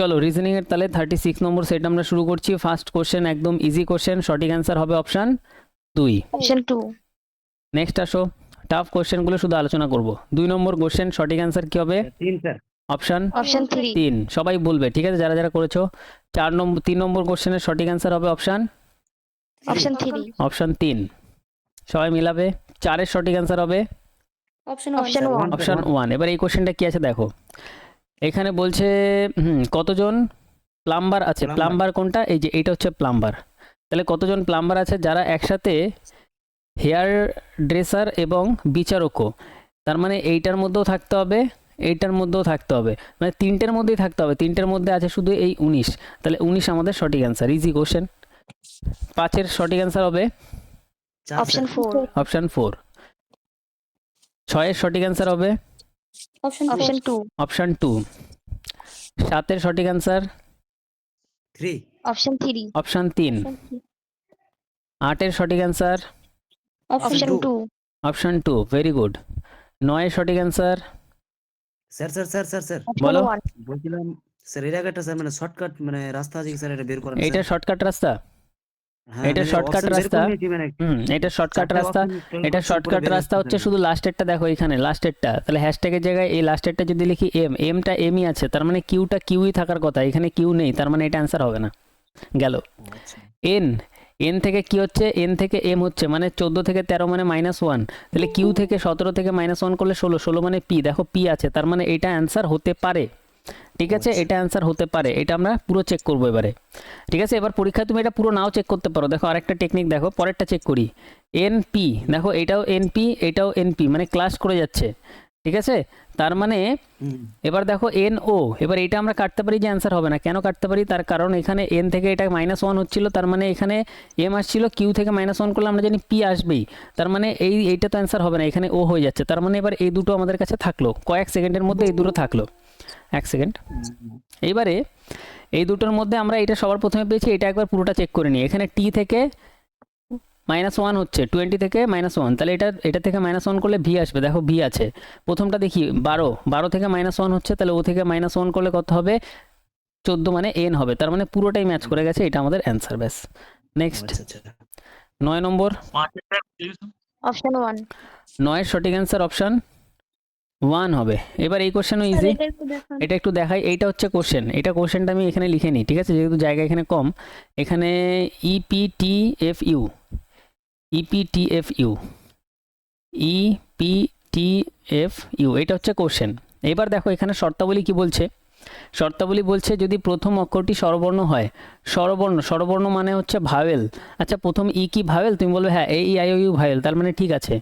চলো রিজনিং এর তাহলে 36 নম্বর সেট আমরা শুরু করছি। ফার্স্ট কোশ্চেন একদম ইজি কোশ্চেন, সঠিক অ্যান্সার হবে অপশন 2। অপশন 2। নেক্সট আসো, টাফ কোশ্চেনগুলো শুধু আলোচনা করব। 2 নম্বর কোশ্চেন সঠিক অ্যান্সার কি হবে? 3 স্যার। Option option 3। 3, সবাই বলবে ঠিক আছে যারা যারা করেছো। 3 নম্বর কোশ্চেনের সঠিক অ্যান্সার হবে অপশন অপশন 3। 3, সবাই মিলাবে। 4 এর সঠিক অ্যান্সার হবে অপশন Option 1। one. অপশন 1। এবার এই কোশ্চেনটা কি আছে দেখো, এখানে বলছে কতজন প্লাম্বার আছে। Plumber. প্লাম্বার কোনটা? এই যে এইটা হচ্ছে প্লাম্বার। তাহলে কতজন প্লাম্বার আছে যারা একসাথে হেয়ার ড্রেসার এবং বিচারকও, তার মানে এইটার মধ্যেও থাকতে হবে, এইটার মধ্যেও থাকতে হবে, মানে তিনটের মধ্যেই থাকতে হবে। তিনটের মধ্যে আছে শুধু এই 19, তাহলে 19 আমাদের সঠিক অ্যান্সার। Easy question. 5 এর সঠিক অ্যান্সার হবে অপশন 4। অপশন 4। 6 এর সঠিক অ্যান্সার হবে অপশন 2। অপশন 2। 7 এর সঠিক অ্যান্সার 3 অপশন 3। অপশন 3। 8 এর সঠিক answer option 2। Option 2, very good. 9 এর সঠিক answer sir sir sir sir sir option বলো। 1। বলছিলাম স্যার এর আগে একটা স্যার মানে শর্টকাট মানে রাস্তা আছে কি স্যার এটা বের করেন এইটা শর্টকাট রাস্তা, হ্যাঁ এটা মানে shortcut option বের রাস্তা। করে নিয়েছি মানে এটা শর্টকাট চারটে রাস্তা। option total এটা option শর্টকাট পুরো বের রাস্তা হচ্ছে হচ্ছে শুধু লাস্টেরটা দেখো, এখানে লাস্টেরটা, তাহলে হ্যাশট্যাগের জায়গায় এই লাস্টেরটা যদি লিখি এম, এমটা এমই আছে, তার মানে কিউটা কিউই থাকার কথা, এখানে কিউ নেই, তার মানে এটা অ্যান্সার হবে না। গেল। আচ্ছা এন, এন থেকে কি হচ্ছে? এন থেকে এম হচ্ছে, মানে 14 থেকে 13 মানে -1, তাহলে কিউ থেকে 17 থেকে -1 করলে 16, 16 মানে পি, দেখো পি আছে, তার মানে এটা অ্যান্সার হতে পারে। ঠিক আছে, এটা অ্যান্সার হতে পারে, এটা আমরা পুরো চেক করবো এবারে। ঠিক আছে, এবার পরীক্ষায় তুমি এটা পুরো নাও চেক করতে পারো। দেখো আরেকটা টেকনিক দেখো, পরেরটা চেক করি। এনপি, দেখো এটাও এনপি, এটাও এনপি, মানে ক্লাস করে যাচ্ছে। ঠিক আছে, তার মানে এবার দেখো এন ও, এবার এটা আমরা কাটতে পারি যে অ্যান্সার হবে না। কেন কাটতে পারি? তার কারণ এখানে এন থেকে এটা -1 হচ্ছিল, তার মানে এখানে এম আসছিল, কিউ থেকে -1 করলে আমরা জানি পি আসবেই, তার মানে এইটা তো অ্যান্সার হবে না, এখানে ও হয়ে যাচ্ছে। তার মানে এবার এই দুটো আমাদের কাছে থাকলো, কয়েক সেকেন্ডের মধ্যে এই দুটো থাকলো। 1 সেকেন্ড। এইবারে এই দুটোর মধ্যে আমরা এটা সবার প্রথমে পেয়েছি, এটা একবার পুরোটা চেক করে নিই। এখানে টি থেকে -1 হচ্ছে, 20 থেকে -1, তাহলে এটা থেকে -1 করলে ভি আসবে, দেখো ভি আছে। প্রথমটা দেখি 12 থেকে -1 হচ্ছে, তাহলে ও থেকে -1 করলে কত হবে? 14, মানে এন হবে, তার মানে পুরোটাই ম্যাচ করে গেছে, এটা আমাদের অ্যান্সার। ব্যাস। নেক্সট, আচ্ছা 9 নম্বর। অপশন 1। 9 এর সঠিক অ্যান্সার অপশন 1 হবে। এবার এই কোশ্চেনও ইজি, এটা একটু দেখাই। এইটা হচ্ছে কোশ্চেন, এটা কোশ্চেনটা আমি এখানে লিখে নিই, ঠিক আছে, যেহেতু জায়গা এখানে কম। এখানে ইপিটিএফইউ, ইপিটিএফইউ, ইপিটিএফইউ, এটা হচ্ছে কোশ্চেন। এবার দেখো এখানে শর্তাবলী কি বলছে। শর্তাবলী বলছে যদি প্রথম অক্ষরটি স্বরবর্ণ হয়, স্বরবর্ণ মানে হচ্ছে ভাওয়েল। আচ্ছা, প্রথম ই কি ভাওয়েল? তুমি বলবে হ্যাঁ, A E I O U vowel, তার মানে ঠিক আছে।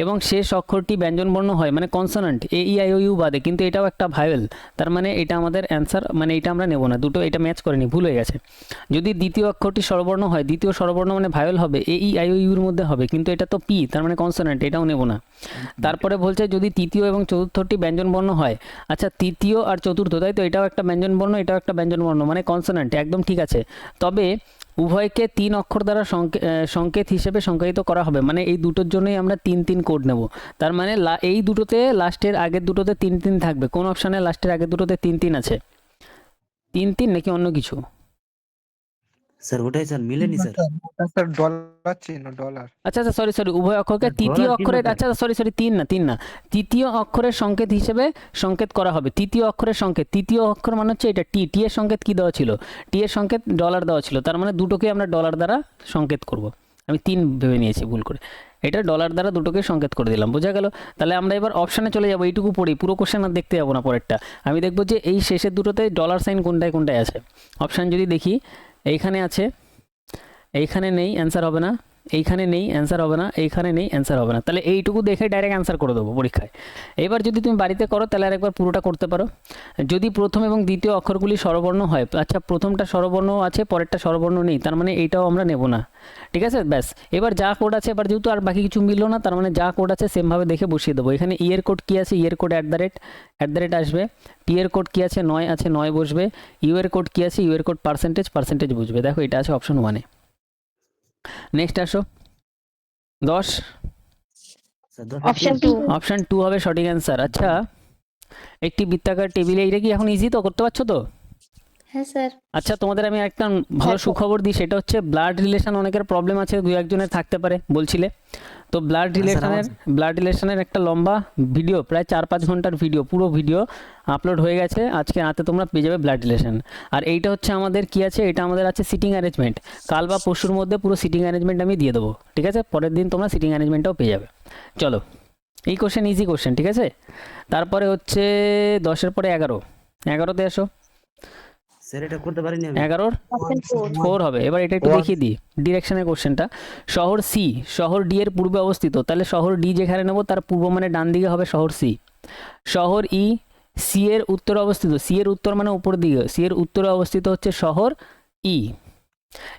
এবং শেষ অক্ষরটি ব্যঞ্জনবর্ণ হয়, মানে consonant, A E I O U বাদে, কিন্তু এটাও একটা ভাওয়েল, তার মানে এটা আমাদের অ্যান্সার, মানে এটা আমরা নেব না, দুটো এটা ম্যাচ করেনি, ভুল হয়ে গেছে। যদি দ্বিতীয় অক্ষরটি স্বরবর্ণ হয়, দ্বিতীয় স্বরবর্ণ মানে ভাওয়েল হবে, এ ই আই ও ইউর মধ্যে হবে, কিন্তু এটা তো পি, তার মানে কনসোনান্ট, এটাও নেব না। তারপরে বলছে যদি তৃতীয় এবং চতুর্থটি ব্যঞ্জনবর্ণ হয়, আচ্ছা তৃতীয় আর চতুর্থ, তাই তো, এটাও একটা ব্যঞ্জনবর্ণ, এটাও একটা ব্যঞ্জনবর্ণ, মানে কনসোনান্ট, একদম ঠিক আছে। তবে উভয়কে 3 অক্ষর দ্বারা সংকেত হিসেবে সংজ্ঞায়িত করা হবে, মানে এই দুটোর জন্যই আমরা 3 কোড নেব। তার মানে এই দুটোতে লাস্টের আগের দুটোতে 3 থাকবে। কোন অপশানে লাস্টের আগের দুটোতে 3 আছে? 3 নাকি অন্য কিছু? স্যার ওটাই স্যার মিলেনি স্যার। স্যার ডলার চিহ্ন, ডলার। আচ্ছা, সরি, উভয় অক্ষরকে স্যার, তৃতীয় ডলার চিহ্ন অক্ষরের, স্যার। আচ্ছা সরি, 3 না, তৃতীয় অক্ষরের সংকেত হিসেবে সংকেত করা হবে। তৃতীয় অক্ষরের সংকেত, তৃতীয় অক্ষর মানে হচ্ছে এটা টি, টি এর সংকেত কি দেওয়া ছিল? টি এর সংকেত ডলার দেওয়া ছিল, তার মানে দুটোকে আমরা ডলার দ্বারা সংকেত করব। আমি 3 ভেবে নিয়েছি ভুল করে, এটা ডলার দ্বারা দুটোকে সংকেত করে দিলাম, বোঝা গেল? তাহলে আমরা এবার অপশানে চলে যাবো, এইটুকু পড়ি, পুরো কোশ্চেন আর দেখতে যাবো না পরেরটা। আমি দেখবো যে এই শেষের দুটোতে ডলার সাইন কোনটায় কোনটায় আছে। অপশান যদি দেখি, এইখানে আছে, এইখানে নেই, অ্যান্সার হবে না, এইখানে নেই, অ্যান্সার হবে না, এইখানে নেই, অ্যান্সার হবে না, তাহলে এইটুকু দেখে ডাইরেক্ট অ্যান্সার করে দেবো পরীক্ষায়। এবার যদি তুমি বাড়িতে করো তাহলে আরেকবার পুরোটা করতে পারো। যদি প্রথম এবং দ্বিতীয় অক্ষরগুলি স্বরবর্ণ হয়, আচ্ছা প্রথমটা স্বরবর্ণ আছে, পরেরটা স্বরবর্ণ নেই, তার মানে এইটাও আমরা নেব না। ঠিক আছে, ব্যাস। এবার যা কোড আছে, এবার যেহেতু আর বাকি কিছু মিললো না, তার মানে যা কোড আছে সেমভাবে দেখে বসিয়ে দেবো। এখানে ই এর কোড কী আছে? ই এর কোড @ আসবে। টি এর কোড কী আছে? 9 আছে, 9 বসবে। ইউ এর কোড কী আছে? ইউ এর কোড পার্সেন্টেজ বুঝবে। দেখো এটা আছে অপশন 1-এ। নেক্সট আসো, 10। Sir 10 option 2। অপশন 2 হবে সঠিক অ্যান্সার। আচ্ছা, একটি বৃত্তাকার টেবিলে, এটা কি এখন ইজি তো করতে পারছো তো? হ্যাঁ স্যার। আচ্ছা, তোমাদের আমি একটা ভালো হ্যাঁ, সুখবর দিই, সেটা হচ্ছে ব্লাড রিলেশন অনেকের প্রবলেম আছে, দুই একজনের থাকতে পারে বলছিলে। তো ব্লাড রিলেশনের একটা লম্বা ভিডিও, প্রায় 4-5 ঘন্টার ভিডিও, পুরো ভিডিও আপলোড হয়ে গেছে। আজকে রাতে তোমরা পেয়ে যাবে ব্লাড রিলেশন। আর এইটা হচ্ছে আমাদের কি আছে, এটা আমাদের আছে সিটিং অ্যারেঞ্জমেন্ট। কাল বা পরশুর মধ্যে পুরো সিটিং অ্যারেঞ্জমেন্ট আমি দিয়ে দেবো, ঠিক আছে? পরের দিন তোমরা সিটিং অ্যারেঞ্জমেন্টটাও পেয়ে যাবে। চলো, এই কোশ্চেন ইজি কোশ্চেন, ঠিক আছে? তারপরে হচ্ছে 10-এর পরে 11তে এসো। স্যার এটা করতে পারিনি আমি। 11-র অপশন 4 4 হবে। এবার এটা একটু One. দেখিয়ে দিই ডিরেকশনের কোশ্চেনটা। শহর সি, শহর ডি এর পূর্বে অবস্থিত, তাহলে শহর ডি যেখানে নেব তার পূর্ব মানে ডান দিকে হবে শহর সি। শহর ই সি এর উত্তরে অবস্থিত, সি এর উত্তর মানে উপর দিকে, সি এর উত্তরে অবস্থিত হচ্ছে শহর ই।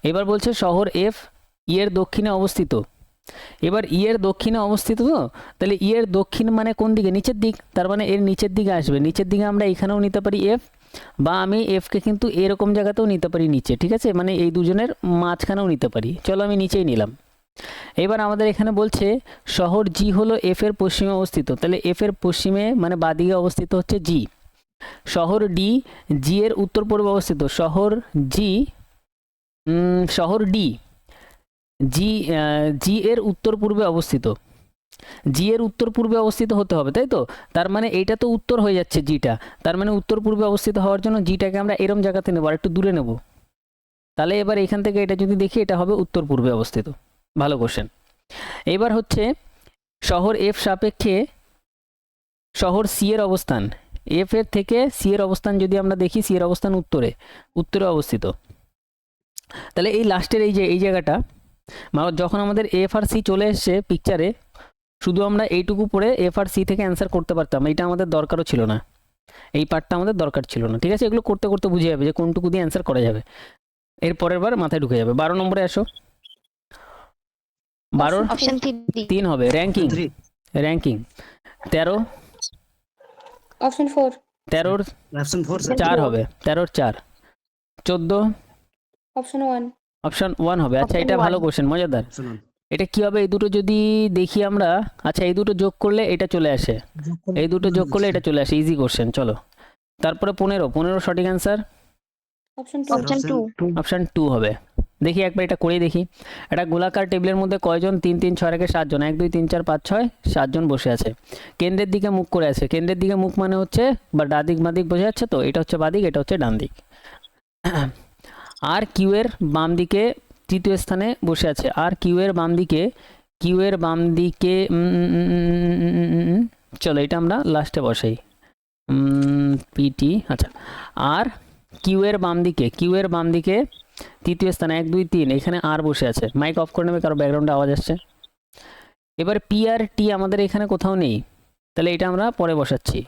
এবার বলছে শহর এফ ই এর দক্ষিণে অবস্থিত। এবার ই এর দক্ষিণে অবস্থিত, তো তাহলে ই এর দক্ষিণ মানে কোন দিকে? নিচের দিক, তার মানে এর নিচের দিকে আসবে। নিচের দিকে আমরা এখানেও নিতে পারি এফ, বা আমি এফকে কিন্তু এরকম জায়গাতেও নিতে পারি নিচে, ঠিক আছে? মানে এই দুজনের মাঝখানেও নিতে পারি। চলো আমি নিচেই নিলাম। এবার আমাদের এখানে বলছে শহর জি হলো এফ এর পশ্চিমে অবস্থিত, তাহলে এফ এর পশ্চিমে মানে বাদিকে অবস্থিত হচ্ছে জি। শহর ডি জি এর উত্তর পূর্বে অবস্থিত, শহর ডি জি এর উত্তর পূর্বে অবস্থিত। জি এর উত্তর পূর্বে অবস্থিত হতে হবে, তাই তো? তার মানে এইটা তো উত্তর হয়ে যাচ্ছে জিটা, তার মানে উত্তর পূর্বে অবস্থিত হওয়ার জন্য জিটাকে আমরা এরম জায়গাতে নেবো, আর একটু দূরে নেব। তাহলে এবার এখান থেকে এটা যদি দেখি, এটা হবে উত্তর পূর্বে অবস্থিত। ভালো কোশ্চেন। এবার হচ্ছে শহর এফ সাপেক্ষে শহর সি এর অবস্থান, এফ এর থেকে সি এর অবস্থান যদি আমরা দেখি, সি এর অবস্থান উত্তরে অবস্থিত। তাহলে এই লাস্টের এই জায়গাটা, যখন আমাদের এফ আর সি চলে এসছে পিকচারে, শুধু আমরা এইটুকু পড়ে এফ আর সি থেকে অ্যান্সার করতে পারতাম, এটা আমাদের দরকারও ছিল না, এই পার্টটা আমাদের দরকার ছিল না, ঠিক আছে? এগুলো করতে করতে বুঝে যাবে যে কোনটুকু দিয়ে অ্যান্সার করা যাবে, এর পরের বার মাথায় ঢুকে যাবে। 12 নম্বরে আসো। 12-র অপশন 3 হবে র্যাঙ্কিং। 13 অপশন 4 13-র অপশন 4 স্যার। 4 হবে, 13-র 4। 14 অপশন 1 অপশন 1 হবে। আচ্ছা, Option এটা ভালো 1 কোশ্চেন, মজাদার। অপশন 1 এটা কি হবে, এই দুটো যদি দেখি আমরা, আচ্ছা এই দুটো যোগ করলে এটা চলে আসে, এই দুটো যোগ করলে এটা চলে আসে, ইজি কোশ্চেন। চলো, তারপরে 15 সঠিক answer. Option Sir, 2 option 2 option 2 হবে। দেখি একবার এটা করেই দেখি। একটা গোলাকার টেবিলের মধ্যে কয়জন? 3 3 6 রেখে 7 জন, 1 2 3 4 5 6 7 জন বসে আছে, কেন্দ্রের দিকে মুখ করে আছে। কেন্দ্রের দিকে মুখ মানে হচ্ছে বা ডাদিক বাদিক বোঝা যাচ্ছে, তো এটা হচ্ছে বাদিক, এটা হচ্ছে ডান দিক। আর কিউ এর বাম দিকে তৃতীয় স্থানে বসে আছে, আর কিউ এর বাম দিকে চলো এটা আমরা লাস্টে বসাই, পিটি। আচ্ছা, আর কিউ এর বাম দিকে তৃতীয় স্থানে 1 2 3 এখানে আর বসে আছে। মাইক অফ করে নেবে, কারো ব্যাকগ্রাউন্ডে আওয়াজ আসছে। এবার পি আর টি আমাদের এখানে কোথাও নেই, তাহলে এটা আমরা পরে বসাচ্ছি।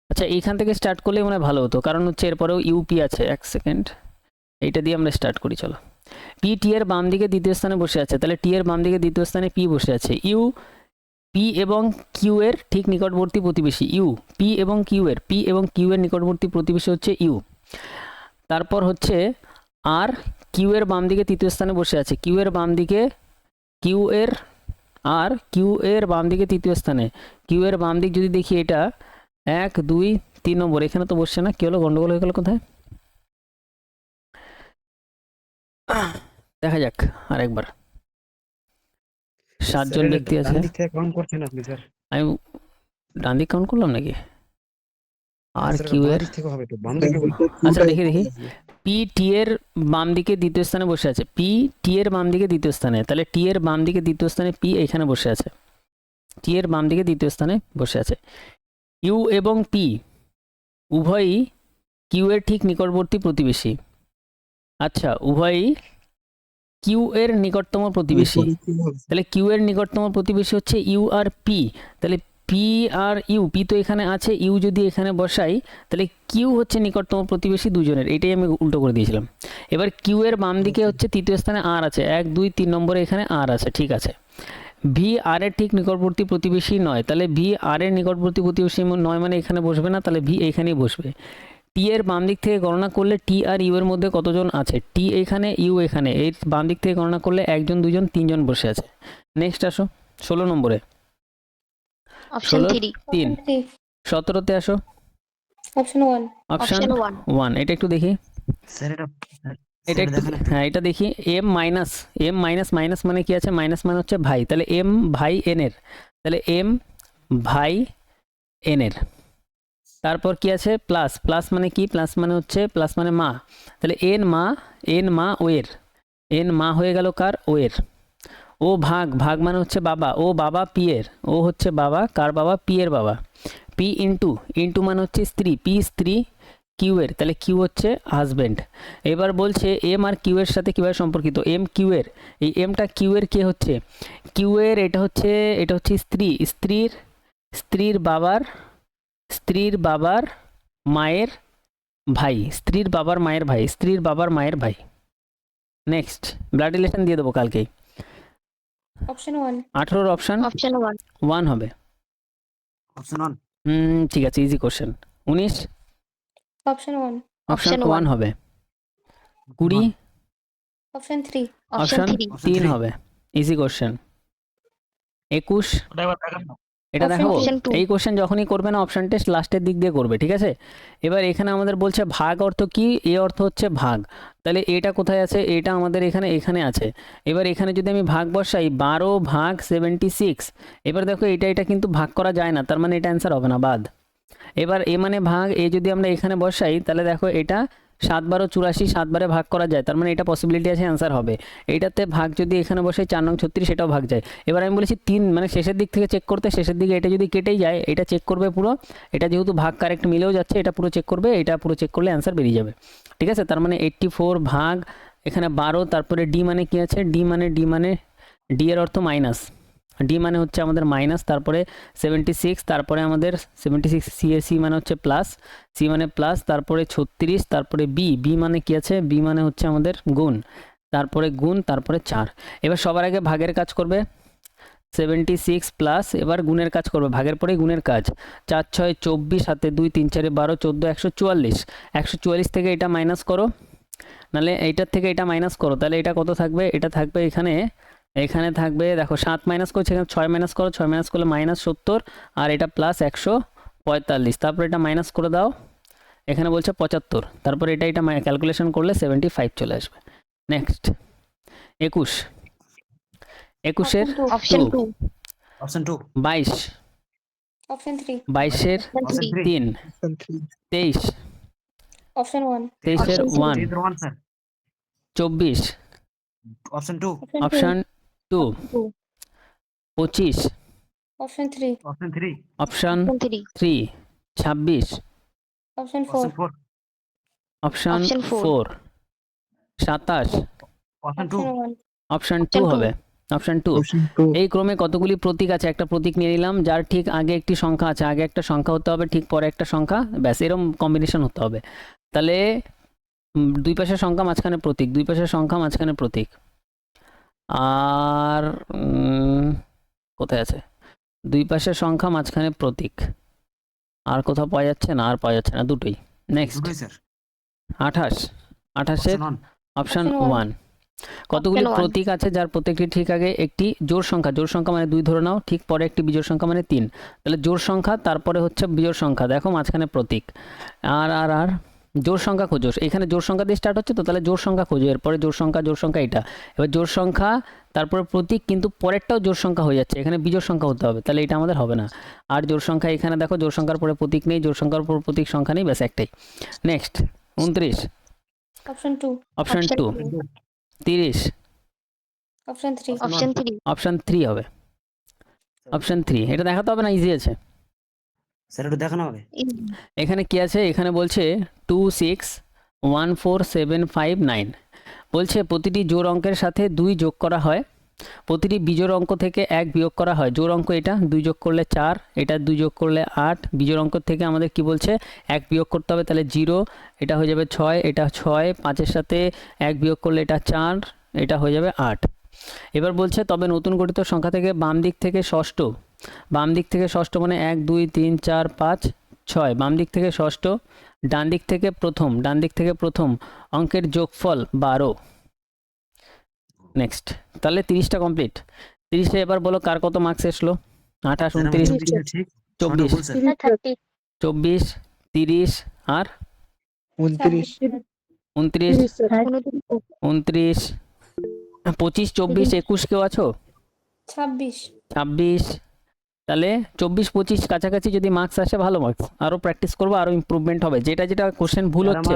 আচ্ছা, এইখান থেকে স্টার্ট করলে মনে হয় ভালো হতো, কারণ হচ্ছে এরপরেও ইউপি আছে। 1 সেকেন্ড, এইটা দিয়ে আমরা স্টার্ট করি। চলো, পি টি এর বাম দিকে দ্বিতীয় স্থানে বসে আছে, তাহলে টি এর বাম দিকে দ্বিতীয় স্থানে পি বসে আছে। ইউ পি এবং কিউ এর ঠিক নিকটবর্তী প্রতিবেশী, পি এবং কিউ এর নিকটবর্তী প্রতিবেশী হচ্ছে ইউ। তারপর হচ্ছে আর কিউ এর বাম দিকে তৃতীয় স্থানে বসে আছে, কিউ এর বাম দিকে তৃতীয় স্থানে। কিউ এর বাম দিক যদি দেখি, এটা 1 2 3 নম্বর, এখানে তো বসছে না, কি হলো, গন্ডগোল হয়ে গেল কোথায়? দেখা যাক আরেকবার। 7 জন ব্যক্তি আছে, ডান দিক থেকে কাউন্ট করছেন আপনি স্যার? আমি ডান দিক কাউন্ট করলাম নাকি? আর স্যার, কিউ বাঁ এর, দিক থেকে হবে তো, বাম দিকে আচ্ছা দেখি পি টি এর বাম দিকে দ্বিতীয় স্থানে বসে আছে, পি টি এর বাম দিকে দ্বিতীয় স্থানে, তাহলে টি এর বাম দিকে দ্বিতীয় স্থানে পি এখানে বসে আছে, টি এর বাম দিকে দ্বিতীয় স্থানে বসে আছে। ইউ এবং পি উভয়ই কিউ এর ঠিক নিকটবর্তী প্রতিবেশী। আচ্ছা, উভয়ই কিউ এর নিকটতম প্রতিবেশী, তাহলে কিউ এর নিকটতম প্রতিবেশী হচ্ছে ইউ আর পি। তাহলে পি আর ইউ, পি তো এখানে আছে, ইউ যদি এখানে বসাই, তাহলে কিউ হচ্ছে নিকটতম প্রতিবেশী দুজনের, এটাই আমি উল্টো করে দিয়েছিলাম। এবার কিউ এর বাম দিকে হচ্ছে তৃতীয় স্থানে আর আছে, 1 2 3 নম্বরে এখানে আর আছে, ঠিক আছে। ভি আর এর ঠিক নিকটবর্তী প্রতিবেশী নয়, তাহলে ভি আর এর নিকটবর্তী প্রতিবেশী নয় মানে এখানে বসবে না, তাহলে ভি এখানেই বসবে। টি এর বাম দিক থেকে গণনা করলে টি আর ইউ এর মধ্যে কতজন আছে? টি এখানে, ইউ এখানে, এই বাম দিক থেকে গণনা করলে 1 জন 2 জন 3 জন বসে আছে। নেক্সট আসো 16 নম্বরে। অপশন 16 3 3 17তে আসো। Option 1. Option Option 1. 1, এটা একটু দেখি, স্যার এটা এটা স্যার একটু, দেখেন একটু। হ্যাঁ এটা দেখি। এম মাইনাস মাইনাস মানে কি আছে, মাইনাস মানে হচ্ছে ভাই, তাহলে এম ভাই এন এর, তাহলে এম ভাই এন এর। তারপর কি আছে প্লাস, প্লাস মানে কি, প্লাস মানে হচ্ছে প্লাস মানে মা, তাহলে এন মা ও এর, এন মা হয়ে গেল কার, ও এর। ও ভাগ, ভাগ মানে হচ্ছে বাবা, ও বাবা পি এর, ও হচ্ছে বাবা কার বাবা, পি এর বাবা। পি ইন্টু, ইন্টু মানে হচ্ছে স্ত্রী, পি স্ত্রী কিউ এর, তাহলে কিউ হচ্ছে হাজবেন্ড। এবার বলছে এম আর কিউ এর সাথে কীভাবে সম্পর্কিত, এম কিউ এর, এই এমটা কিউ এর কে হচ্ছে, কিউ এর এটা হচ্ছে স্ত্রী, স্ত্রীর বাবার মায়ের ভাই, স্ত্রীর বাবার মায়ের ভাই, স্ত্রীর বাবার মায়ের ভাই। নেক্সট ব্লাড রিলেশন দিয়ে দেবো কালকেই। Option 1. 18 option Option 1. 1 হবে। অপশন 1 ঠিক আছে, easy question. 19 Option 1. Option Option 1 হবে। 20 Option 3. Option Option 3. 3 হবে, ইজি কোশ্চেন। 21 এটা Option দেখাবো, Option 2. এই কোশ্চেন যখনই করবে না অপশন টেস্ট লাস্টের দিক দিয়ে করবে, ঠিক আছে। এবার এখানে আমাদের বলছে ভাগ অর্থ কি, এ অর্থ হচ্ছে ভাগ, তাহলে এটা কোথায় আছে, এটা আমাদের এখানে আছে। এবার এখানে যদি আমি ভাগ বসাই 12 ভাগ 76, এবার দেখো এটা কিন্তু ভাগ করা যায় না, তার মানে এটা অ্যান্সার হবে না, বাদ। এবার এ মানে ভাগ, এ যদি আমরা এখানে বসাই তাহলে দেখো এটা 7 12 84, 7 বারে ভাগ করা যায়, তার মানে এটা পসিবিলিটি আছে, অ্যান্সার হবে। এইটাতে ভাগ যদি এখানে বসাই 4 নং 36, সেটাও ভাগ যায়। এবার আমি বলেছি 3 মানে শেষের দিক থেকে চেক করতে, শেষের দিকে এটা যদি কেটেই যায় এটা চেক করবে পুরো, এটা যেহেতু ভাগ কারেক্ট মিলেও যাচ্ছে এটা পুরো চেক করবে, এটা পুরো চেক করলে অ্যান্সার বেরিয়ে যাবে, ঠিক আছে। তার মানে 84 ভাগ এখানে 12, তারপরে ডি মানে কি আছে, ডি এর অর্থ মাইনাস, ডি মানে হচ্ছে আমাদের মাইনাস, তারপরে 76, তারপরে আমাদের 76 সি মানে হচ্ছে প্লাস, সি মানে প্লাস, তারপরে 36, তারপরে বি মানে কি আছে, বি মানে হচ্ছে আমাদের গুণ, তারপরে গুণ, তারপরে 4। এবার সবার আগে ভাগের কাজ করবে, 76 প্লাস, এবার গুণের কাজ করবে, ভাগের পরে গুণের কাজ, 4 6 24, হাতে 2 3 4 12 14 144, 144 থেকে এটা মাইনাস করো, নাহলে এইটার থেকে এটা মাইনাস করো, তাহলে এটা কত থাকবে, এটা থাকবে এখানে থাকবে, দেখো 7 মাইনাস করছে, এখানে 6 মাইনাস করো, 6 মাইনাস করলে -70, আর এটা প্লাস 145, তারপর এটা মাইনাস করে দাও, এখানে বলছে 75, তারপর এটা ক্যালকুলেশন করলে 75 চলে আসবে। Next 21, 21-এর Option 2. Option 2 22, Option 3. 22-এর Option 3. 3, 23, Option 1. 23-এর Option 1, 1 sir 24, option 2 option 2, 2. 25, Option 3. Option 3 option Option 3. 3, 26, Option option 4. 4 option Option 4, 27, option 2 Option 1. Option 2 Option 2. হবে, অপশন 2। এই ক্রমে কতগুলি প্রতীক আছে, একটা প্রতীক নিয়ে নিলাম যার ঠিক আগে একটি সংখ্যা আছে, আগে একটা সংখ্যা হতে হবে, ঠিক পরে একটা সংখ্যা, ব্যাস এরকম কম্বিনেশন হতে হবে। তাহলে দুই পাশের সংখ্যা মাঝখানে প্রতীক, দুই পাশের সংখ্যা মাঝখানে প্রতীক, আর কোথায় আছে, দুই পাশের সংখ্যা মাঝখানে প্রতীক, আর কোথাও পাওয়া যাচ্ছে না, আর পাওয়া যাচ্ছে না, দুটোই। নেক্সট দুটোই স্যার 28, 28-এর অপশন 1 অপশন Option 1, কতগুলি Option 1. প্রতীক আছে যার প্রত্যেকটি ঠিক আগে একটি জোড় সংখ্যা মানে 2 ধরে নাও, ঠিক পরে একটি বিজোড় সংখ্যা মানে 3, তাহলে জোড় সংখ্যা তারপরে হচ্ছে বিজোড় সংখ্যা, দেখো মাঝখানে প্রতীক, আর জোড় সংখ্যা খোঁজো, এখানে জোড় সংখ্যা দিয়ে স্টার্ট হচ্ছে তো, তাহলে জোড় সংখ্যা খোঁজো, এরপরে জোড় সংখ্যা এটা, এবার জোড় সংখ্যা তারপরে প্রতীক, কিন্তু পরেরটাও জোড় সংখ্যা হয়ে যাচ্ছে, এখানে বিজোড় সংখ্যা হতে হবে, তাহলে এটা আমাদের হবে না। আর জোড় সংখ্যা এখানে দেখো, জোড় সংখ্যার পরে প্রতীক নেই, জোড় সংখ্যার পর প্রতীক সংখ্যা নেই, ব্যাস একটাই। Next 29, Option 2. Option Option 2, 2. 30, Option 3. Option 3. Option 3 হবে, অপশন 3, এটা দেখাতে হবে না, ইজি আছে। স্যার একটু দেখানো হবে এখানে কি আছে, এখানে বলছে 2 6 1 4 7 5 9, বলছে প্রতিটি জোড় অঙ্কের সাথে 2 যোগ করা হয়, প্রতিটি বিজোড় অঙ্ক থেকে 1 বিয়োগ করা হয়। জোড় অঙ্ক এটা, 2 যোগ করলে 4, এটা 2 যোগ করলে 8, বিজোড় অঙ্ক থেকে আমাদের কি বলছে 1 বিয়োগ করতে হবে, তাহলে 0, এটা হয়ে যাবে 6, এটা 6, 5-এর সাথে 1 বিয়োগ করলে এটা 4, এটা হয়ে যাবে 8। এবার বলছে তবে নতুন গঠিত সংখ্যা থেকে বাম দিক থেকে ষষ্ঠ মানে 1 2 3 4 5 6, বাম দিক থেকে ষষ্ঠ, ডান দিক থেকে প্রথম অঙ্কের যোগফল 12। নেক্সট, তাহলে 30টা কমপ্লিট। 30-এ এবার বলো কার কত মার্কস এসলো, 28 29 ঠিক 24 ভুল স্যার 30. 24 30 আর 29 29 29 25 24 21 কেউ আছো? 26 26 তাহলে 24 25 কাছাকাছি যদি মার্কস আসে ভালো মার্কস, আরো প্র্যাকটিস করবো, আরো ইমপ্রুভমেন্ট হবে। যেটা যেটা কোশ্চেন ভুল স্যার হচ্ছে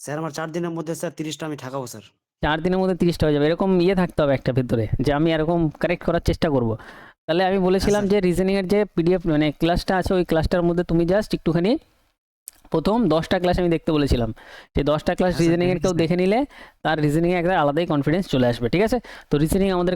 স্যার আমার 4 দিনের মধ্যে স্যার 30টা আমি ঠাকাবো স্যার। 4 দিনের মধ্যে 30টা হয়ে যাবে, এরকম ইয়ে থাকতে হবে একটা ভেতরে যে আমি এরকম কারেক্ট করার চেষ্টা করব। তাহলে আমি বলেছিলাম যে রিজনিং এর যে পিডিএফ মানে ক্লাসটা আছে ওই ক্লাসটার মধ্যে তুমি জাস্ট একটুখানি প্রথম 10টা ক্লাস আমি দেখতে বলেছিলাম, সেই 10টা ক্লাস হ্যাঁ স্যার, রিজনিং এর thank you কেউ স্যার। দেখে নিলে তার রিজনিং এ একটা আলাদাই কনফিডেন্স চলে আসবে। ঠিক আছে, তো রিজনিং আমাদের